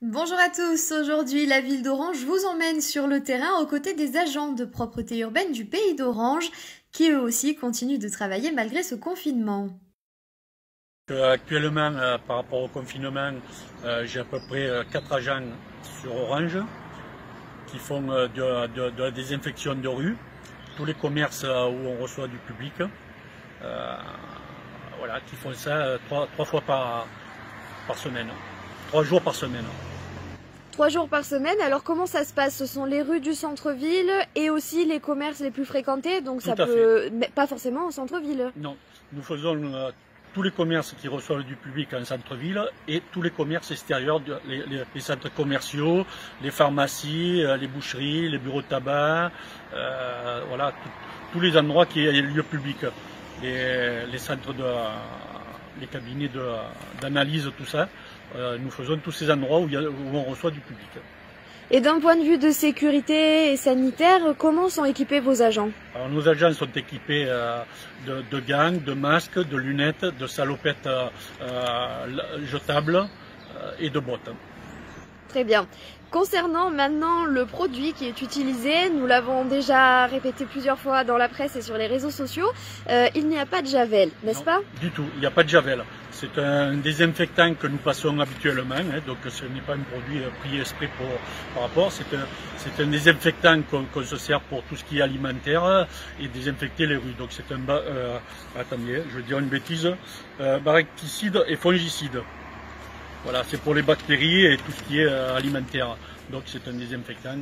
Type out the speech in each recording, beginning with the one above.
Bonjour à tous, aujourd'hui la ville d'Orange vous emmène sur le terrain aux côtés des agents de propreté urbaine du pays d'Orange qui eux aussi continuent de travailler malgré ce confinement. Actuellement, par rapport au confinement, j'ai à peu près 4 agents sur Orange qui font de la désinfection de rue, tous les commerces où on reçoit du public, voilà, qui font ça trois fois par semaine, 3 jours par semaine. 3 jours par semaine, alors comment ça se passe? Ce sont les rues du centre-ville et aussi les commerces les plus fréquentés, donc Tout ça à peut, mais pas forcément au centre-ville. Non, nous faisons tous les commerces qui reçoivent du public en centre-ville et tous les commerces extérieurs, les centres commerciaux, les pharmacies, les boucheries, les bureaux de tabac, voilà, tous les endroits qui ont lieux publics, les centres les cabinets d'analyse, tout ça. Nous faisons tous ces endroits où on reçoit du public. Et d'un point de vue de sécurité et sanitaire, comment sont équipés vos agents? Alors, nos agents sont équipés de gants, de masques, de lunettes, de salopettes jetables et de bottes. Très bien. Concernant maintenant le produit qui est utilisé, nous l'avons déjà répété plusieurs fois dans la presse et sur les réseaux sociaux, il n'y a pas de javel, n'est-ce pas? Du tout, il n'y a pas de javel. C'est un désinfectant que nous passons habituellement, donc ce n'est pas un produit pris exprès par rapport. C'est un désinfectant qu'on se sert pour tout ce qui est alimentaire et désinfecter les rues. Donc c'est attendez, je vais dire une bêtise, bacticide et fongicide. Voilà, c'est pour les bactéries et tout ce qui est alimentaire. Donc c'est un désinfectant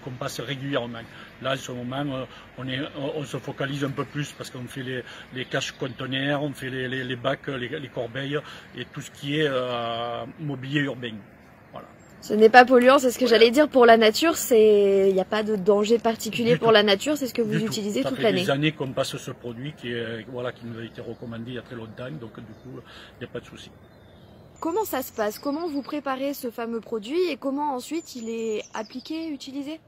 qu'on passe régulièrement. Là, en ce moment, on se focalise un peu plus parce qu'on fait les caches-conteneurs, on fait les bacs, les corbeilles et tout ce qui est mobilier urbain. Voilà. Ce n'est pas polluant, c'est ce que j'allais dire pour la nature, il n'y a pas de danger particulier pour la nature, c'est ce que vous utilisez toute l'année. Ça fait des années qu'on passe ce produit qui nous a été recommandé il y a très longtemps, donc du coup, il n'y a pas de souci. Comment ça se passe? Comment vous préparez ce fameux produit et comment ensuite il est appliqué, utilisé?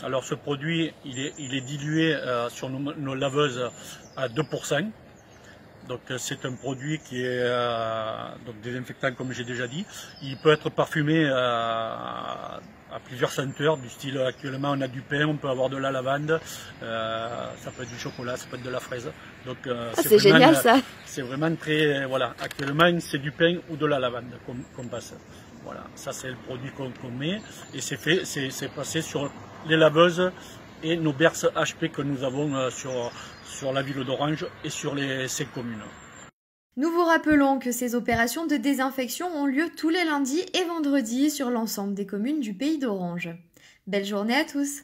Alors ce produit, il est dilué sur nos laveuses à 2%. Donc c'est un produit qui est donc désinfectant comme j'ai déjà dit. Il peut être parfumé à plusieurs senteurs, du style actuellement on a du pain, on peut avoir de la lavande, ça peut être du chocolat, ça peut être de la fraise. Donc c'est génial ça. C'est vraiment très voilà. Actuellement c'est du pain ou de la lavande qu'on passe. Voilà, ça c'est le produit qu'on met et c'est passé sur les laveuses et nos berces HP que nous avons sur la ville d'Orange et sur les 5 communes. Nous vous rappelons que ces opérations de désinfection ont lieu tous les lundis et vendredis sur l'ensemble des communes du pays d'Orange. Belle journée à tous!